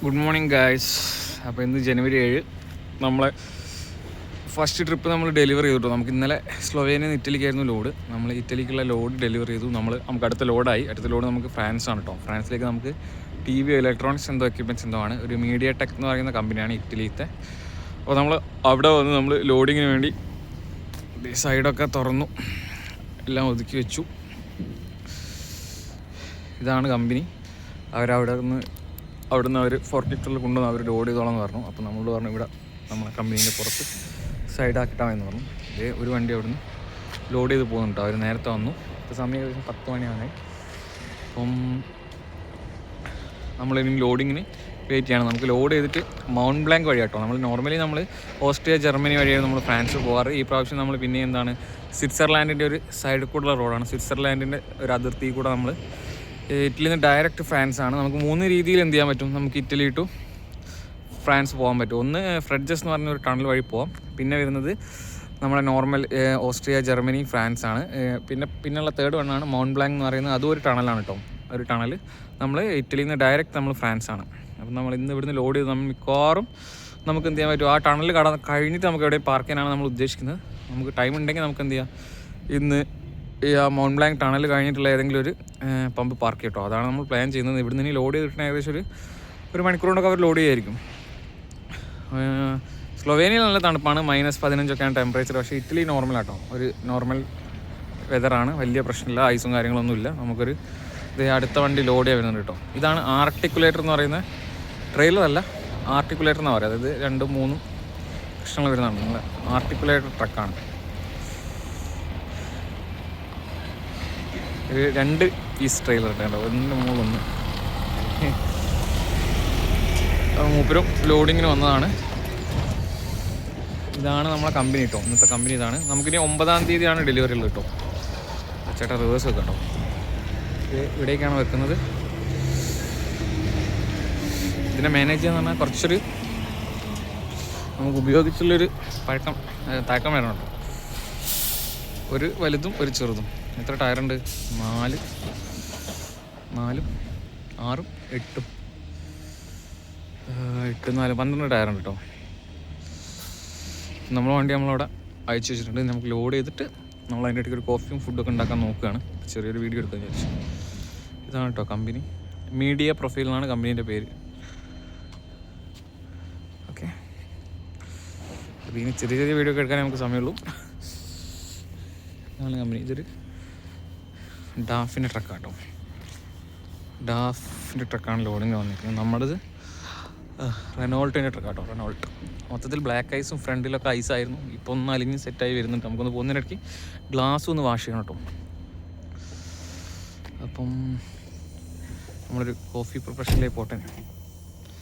Good morning guys. അപ്പോൾ ഇന്ന് ജനുവരി 7 നമ്മളെ ഫസ്റ്റ് ട്രിപ്പ് നമ്മൾ ഡെലിവർ ചെയ്തിട്ടു. നമുക്ക് ഇന്നലെ സ്ലൊവേനിയയിൽ നിന്ന് ഇറ്റലിക്കായിരുന്നു ലോഡ്. നമ്മൾ ഇറ്റലിക്കുള്ള ലോഡ് ഡെലിവർ ചെയ്തു. നമുക്ക് അടുത്ത ലോഡായി. അടുത്ത ലോഡ് നമുക്ക് ഫ്രാൻസാണ് കേട്ടോ. ഫ്രാൻസിലേക്ക് നമുക്ക് TV ഇലക്ട്രോണിക്സ് എന്തോ എക്യുപ്മെൻറ്റ്സ് എന്തോ ആണ്. ഒരു മീഡിയ ടെക് എന്ന് പറയുന്ന കമ്പനിയാണ് ഇറ്റലിയിലത്തെ. അപ്പോൾ നമ്മൾ അവിടെ വന്ന് നമ്മൾ ലോഡിങ്ങിന് വേണ്ടി സൈഡൊക്കെ തുറന്നു, എല്ലാം ഒതുക്കി വെച്ചു. ഇതാണ് കമ്പനി. അവിടുന്ന് അവർ ഫോർട്ടിക്ടറിൽ കൊണ്ടുവന്ന് അവർ ലോഡ് ചെയ്തോളാം എന്ന് പറഞ്ഞു. അപ്പോൾ നമ്മളോട് പറഞ്ഞു ഇവിടെ നമ്മളെ കമ്പനീൻ്റെ പുറത്ത് സൈഡാക്കിയിട്ടാണെന്ന് പറഞ്ഞു. ഇതേ ഒരു വണ്ടി അവിടുന്ന് ലോഡ് ചെയ്ത് പോകുന്നുണ്ട്. അവർ നേരത്തെ വന്നു. ഇപ്പോൾ സമയം ഏകദേശം 10 മണിയാണേ. അപ്പം നമ്മളിനി ലോഡിങ്ങിന് വെയിറ്റ് ചെയ്യണം. നമുക്ക് ലോഡ് ചെയ്തിട്ട് മൗണ്ട് ബ്ലാങ്ക് വഴി കേട്ടോ. നോർമലി നമ്മൾ ഓസ്ട്രിയ, ജർമ്മനി വഴിയാണ് നമ്മൾ ഫ്രാൻസ് പോകാറ്. ഈ പ്രാവശ്യം നമ്മൾ പിന്നെ എന്താണ് സ്വിറ്റ്സർലാൻഡിൻ്റെ ഒരു സൈഡിൽ കൂടെയുള്ള റോഡാണ്. സ്വിറ്റ്സർലാൻഡിൻ്റെ ഒരു അതിർത്തി കൂടെ നമ്മൾ ഇറ്റലിയിൽ നിന്ന് ഡയറക്റ്റ് ഫ്രാൻസാണ്. നമുക്ക് 3 രീതിയിൽ എന്ത് ചെയ്യാൻ പറ്റും. നമുക്ക് ഇറ്റലി ടു ഫ്രാൻസ് പോകാൻ പറ്റും. ഒന്ന് ഫ്രെഡ്ജസ് എന്ന് പറഞ്ഞ ഒരു ടണൽ വഴി പോകാം. പിന്നെ വരുന്നത് നമ്മുടെ നോർമൽ ഓസ്ട്രിയ, ജർമ്മനി, ഫ്രാൻസാണ്. പിന്നെയുള്ള തേർഡ് വണ്ണാണ് മൗണ്ട് ബ്ലാങ്ക് എന്ന് പറയുന്നത്. അതും ഒരു ടണലാണ് കേട്ടോ. ഒരു ടണൽ നമ്മൾ ഇറ്റലിയിൽ നിന്ന് ഡയറക്റ്റ് നമ്മൾ ഫ്രാൻസാണ്. അപ്പം നമ്മൾ ഇന്ന് ഇവിടുന്ന് ലോഡ് ചെയ്ത് നമ്മൾ മിക്കവാറും നമുക്ക് എന്ത് ചെയ്യാൻ പറ്റും, ആ ടണൽ കഴിഞ്ഞിട്ട് നമുക്ക് എവിടെ പാർക്ക് ചെയ്യാനാണ് നമ്മൾ ഉദ്ദേശിക്കുന്നത്. നമുക്ക് ടൈം ഉണ്ടെങ്കിൽ നമുക്ക് എന്ത് ചെയ്യാം, ഇന്ന് ഈ ആ മൗണ്ട് ബ്ലാങ്ക് ടണൽ കഴിഞ്ഞിട്ടുള്ള ഏതെങ്കിലും ഒരു പമ്പ് പാർക്ക് ചെയ്യട്ടോ. അതാണ് നമ്മൾ പ്ലാൻ ചെയ്യുന്നത്. ഇവിടുന്ന് ഇനി ലോഡ് ചെയ്തിട്ട് ഏകദേശം ഒരു മണിക്കൂർ കൊണ്ടൊക്കെ അവർ ലോഡ് ചെയ്യായിരിക്കും. സ്ലൊവേനിയയിൽ നല്ല തണുപ്പാണ്, -15 ടെമ്പറേച്ചർ. പക്ഷേ ഇറ്റലി നോർമലാട്ടോ, ഒരു നോർമൽ വെതറാണ്, വലിയ പ്രശ്നമില്ല, ഐസും കാര്യങ്ങളൊന്നുമില്ല. നമുക്കൊരു അടുത്ത വണ്ടി ലോഡ് ചെയ്യാൻ വരുന്നുണ്ട് കേട്ടോ. ഇതാണ് ആർട്ടിക്കുലേറ്റർ എന്ന് പറയുന്നത്. ട്രെയിലറല്ല, ആർട്ടിക്കുലേറ്റർ എന്നാണ് പറയുക. അതായത് 2-3 കഷ്ണങ്ങൾ വരുന്നതാണ്. നിങ്ങൾ ആർട്ടിക്കുലേറ്റർ ട്രക്കാണ്. 2 പീസ് ട്രെയിലർ കേട്ടോ, 1 മൂപ്പരും ലോഡിങ്ങിന് വന്നതാണ്. ഇതാണ് നമ്മളെ കമ്പനി കേട്ടോ. ഇന്നത്തെ കമ്പനി ഇതാണ്. നമുക്കിനി 9-ാം തീയതിയാണ് ഡെലിവറി ഉള്ളത് കേട്ടോ. ചേട്ടാ റിവേഴ്സ് വെക്കാം കേട്ടോ. ഇവിടേക്കാണ് വെക്കുന്നത്. ഇതിനെ മാനേജ് ചെയ്യാന്ന് പറഞ്ഞാൽ കുറച്ചൊരു നമുക്ക് ഉപയോഗിച്ചുള്ളൊരു തഴക്കം വരണം കേട്ടോ. ഒരു വലുതും ഒരു ചെറുതും. എത്ര ടയറുണ്ട്? 4, 6, 8, 4, 12 ടയറുണ്ട് കേട്ടോ. നമ്മളെ വണ്ടി നമ്മളവിടെ അയച്ചു വെച്ചിട്ടുണ്ട്. നമുക്ക് ലോഡ് ചെയ്തിട്ട് നമ്മൾ അതിൻ്റെ ഇടയ്ക്ക് ഒരു കോഫിയും ഫുഡൊക്കെ ഉണ്ടാക്കാൻ നോക്കുകയാണ്. ചെറിയൊരു വീഡിയോ എടുക്കാൻ വിചാരിച്ചു. ഇതാണ് കേട്ടോ കമ്പനി. മീഡിയ പ്രൊഫൈൽ എന്നാണ് കമ്പനീൻ്റെ പേര്. ഓക്കെ, അപ്പോൾ ഇനി ചെറിയ വീഡിയോ ഒക്കെ എടുക്കാനേ നമുക്ക് സമയമുള്ളൂ. ഇതാണ് കമ്പനി. ഇതൊരു ഡാഫിൻ്റെ ട്രക്കാട്ടോ. ഡാഫിൻ്റെ ട്രക്കാണ് ലോഡിങ് വന്നിരിക്കുന്നത്. നമ്മുടേത് റെനോൾട്ടിൻ്റെ ട്രക്കാട്ടോ. റെനോൾട്ട് മൊത്തത്തിൽ ബ്ലാക്ക് ഐസും ഫ്രണ്ടിലൊക്കെ ഐസായിരുന്നു. ഇപ്പോൾ ഒന്ന് അലിഞ്ഞ് സെറ്റായി വരുന്നുണ്ട്. നമുക്കൊന്ന് പോകുന്നതിനിടയ്ക്ക് ഗ്ലാസ്സും ഒന്ന് വാഷ് ചെയ്യണം കേട്ടോ. അപ്പം നമ്മളൊരു കോഫി പ്രൊഫഷനിലേക്ക് പോട്ടെ.